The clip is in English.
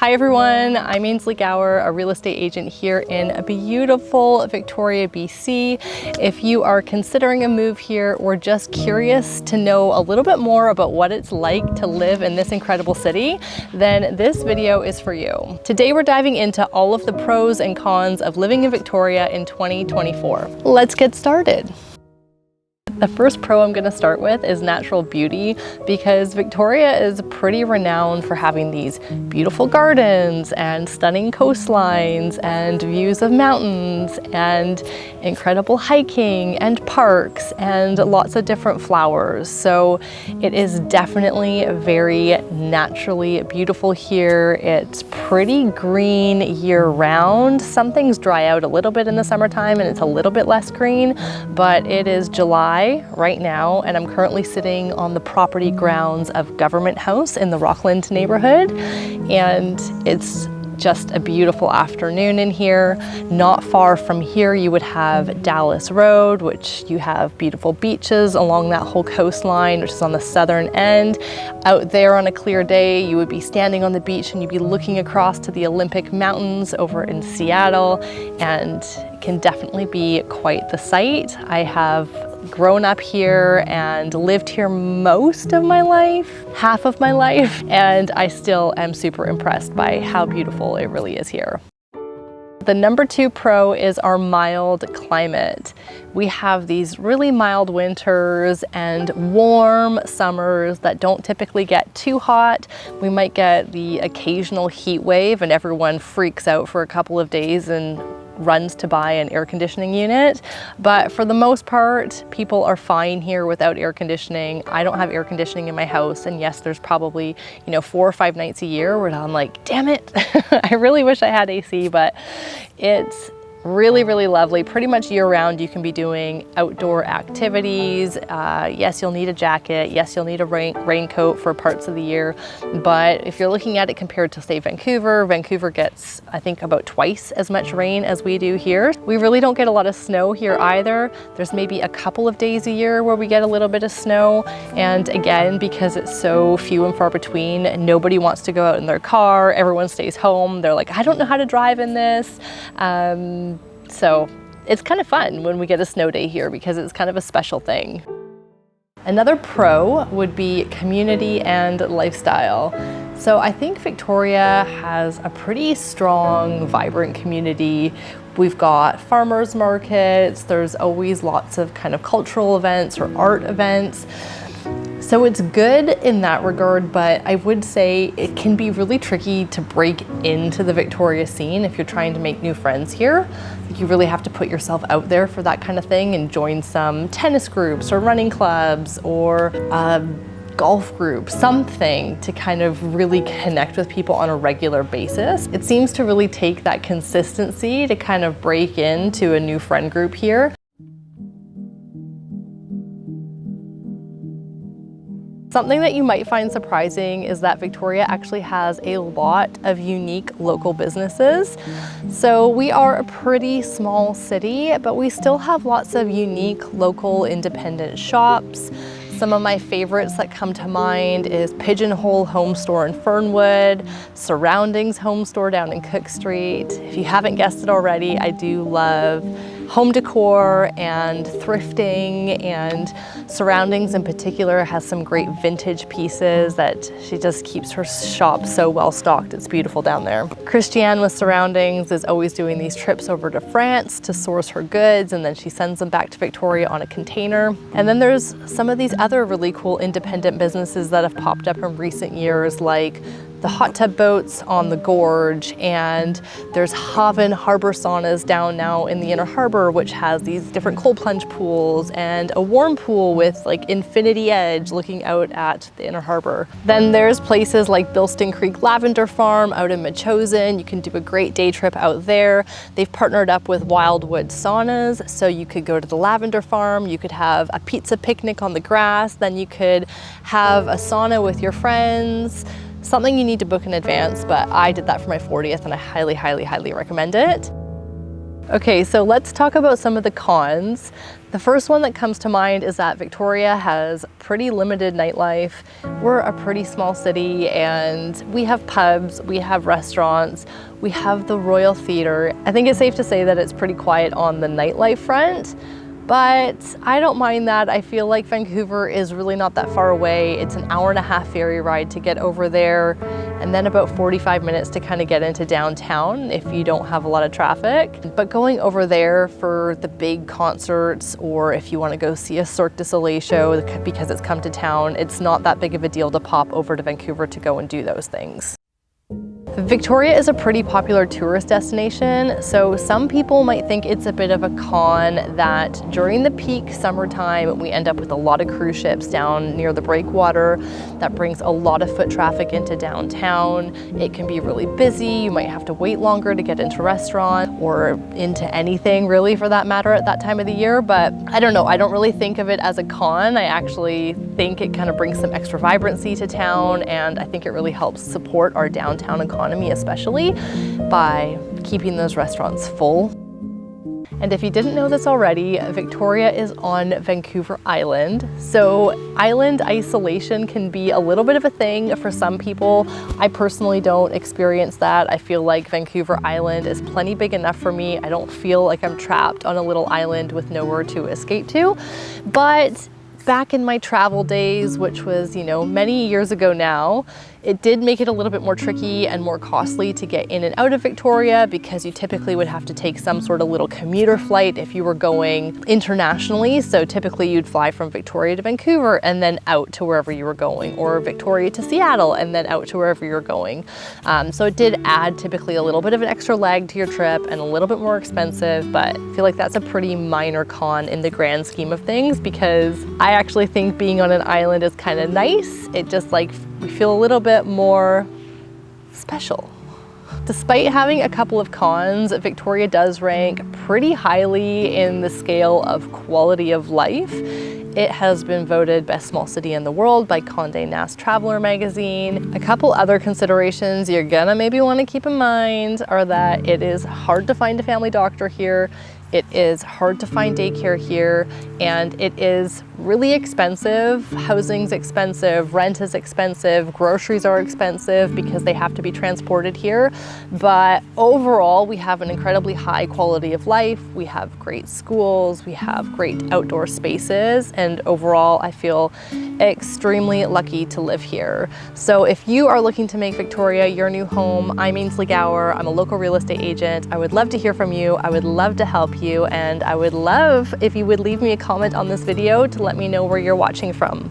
Hi everyone, I'm Ainsley Gower, a real estate agent here in beautiful Victoria, BC. If you are considering a move here or just curious to know a little bit more about what it's like to live in this incredible city, then this video is for you. Today we're diving into all of the pros and cons of living in Victoria in 2024. Let's get started. The first pro I'm going to start with is natural beauty, because Victoria is pretty renowned for having these beautiful gardens and stunning coastlines and views of mountains and incredible hiking and parks and lots of different flowers. So it is definitely very naturally beautiful here. It's pretty green year-round. Some things dry out a little bit in the summertime and it's a little bit less green, but it is July right now, and I'm currently sitting on the property grounds of Government House in the Rockland neighborhood, and it's just a beautiful afternoon in here. Not far from here you would have Dallas Road, which you have beautiful beaches along that whole coastline, which is on the southern end. Out there on a clear day you would be standing on the beach and you'd be looking across to the Olympic Mountains over in Seattle, and it can definitely be quite the sight. I have grown up here and lived here most of my life, half of my life, and I still am super impressed by how beautiful it really is here. The number two pro is our mild climate. We have these really mild winters and warm summers that don't typically get too hot. We might get the occasional heat wave and everyone freaks out for a couple of days and runs to buy an air conditioning unit, but for the most part people are fine here without air conditioning. I don't have air conditioning in my house, and yes, there's probably 4 or 5 nights a year where I'm like, damn it, I really wish I had AC, but it's really lovely. Pretty much year-round you can be doing outdoor activities. Yes, you'll need a jacket. Yes, you'll need a raincoat for parts of the year. But if you're looking at it compared to, say, Vancouver gets, I think, about twice as much rain as we do here. We really don't get a lot of snow here either. There's maybe a couple of days a year where we get a little bit of snow. And again, because it's so few and far between, nobody wants to go out in their car. Everyone stays home. They're like, I don't know how to drive in this. So it's kind of fun when we get a snow day here because it's kind of a special thing. Another pro would be community and lifestyle. So I think Victoria has a pretty strong, vibrant community. We've got farmers markets, there's always lots of kind of cultural events or art events. So it's good in that regard, but I would say it can be really tricky to break into the Victoria scene if you're trying to make new friends here. You really have to put yourself out there for that kind of thing and join some tennis groups or running clubs or golf group, something to kind of really connect with people on a regular basis. It seems to really take that consistency to kind of break into a new friend group here. Something that you might find surprising is that Victoria actually has a lot of unique local businesses. So we are a pretty small city, but we still have lots of unique local independent shops. Some of my favorites that come to mind is Pigeonhole Home Store in Fernwood, Surroundings Home Store down in Cook Street. If you haven't guessed it already, I do love home decor and thrifting, and Surroundings in particular has some great vintage pieces that she just keeps her shop so well stocked. It's beautiful down there. Christiane with Surroundings is always doing these trips over to France to source her goods, and then she sends them back to Victoria on a container. And then there's some of these other really cool independent businesses that have popped up in recent years, like the hot tub boats on the gorge, and there's Haven Harbor Saunas down now in the Inner Harbor, which has these different cold plunge pools and a warm pool with like infinity edge looking out at the Inner Harbor. Then there's places like Bilston Creek Lavender Farm out in Machosen. You can do a great day trip out there. They've partnered up with Wildwood Saunas, so you could go to the lavender farm, you could have a pizza picnic on the grass, then you could have a sauna with your friends. Something you need to book in advance, but I did that for my 40th and I highly recommend it. Okay, so let's talk about some of the cons. The first one that comes to mind is that Victoria has pretty limited nightlife. We're a pretty small city and we have pubs, we have restaurants, we have the Royal Theatre. I think it's safe to say that it's pretty quiet on the nightlife front, but I don't mind that. I feel like Vancouver is really not that far away. It's an hour-and-a-half ferry ride to get over there, and then about 45 minutes to kind of get into downtown if you don't have a lot of traffic. But going over there for the big concerts, or if you want to go see a Cirque du Soleil show because it's come to town, it's not that big of a deal to pop over to Vancouver to go and do those things. Victoria is a pretty popular tourist destination, so some people might think it's a bit of a con that during the peak summertime we end up with a lot of cruise ships down near the breakwater. That brings a lot of foot traffic into downtown. It can be really busy. You might have to wait longer to get into a restaurant or into anything really for that matter at that time of the year, but I don't know, I don't really think of it as a con. I actually think it kind of brings some extra vibrancy to town, and I think it really helps support our downtown economy, especially by keeping those restaurants full. And if you didn't know this already, Victoria is on Vancouver Island. So island isolation can be a little bit of a thing for some people. I personally don't experience that. I feel like Vancouver Island is plenty big enough for me. I don't feel like I'm trapped on a little island with nowhere to escape to. But back in my travel days, which was, many years ago now, it did make it a little bit more tricky and more costly to get in and out of Victoria because you typically would have to take some sort of little commuter flight if you were going internationally. So typically you'd fly from Victoria to Vancouver and then out to wherever you were going, or Victoria to Seattle and then out to wherever you're going. So it did add typically a little bit of an extra leg to your trip and a little bit more expensive, but I feel like that's a pretty minor con in the grand scheme of things because I actually think being on an island is kind of nice. It just we feel a little bit more special. Despite having a couple of cons, Victoria does rank pretty highly in the scale of quality of life. It has been voted best small city in the world by Condé Nast Traveler magazine. A couple other considerations you're gonna maybe want to keep in mind are that it is hard to find a family doctor here. It is hard to find daycare here, and it is really expensive. Housing's expensive, rent is expensive, groceries are expensive because they have to be transported here. But overall, we have an incredibly high quality of life. We have great schools, we have great outdoor spaces, and overall, I feel extremely lucky to live here. So if you are looking to make Victoria your new home, I'm Ainsley Gower. I'm a local real estate agent. I would love to hear from you. I would love to help you, and I would love if you would leave me a comment on this video to let me know where you're watching from.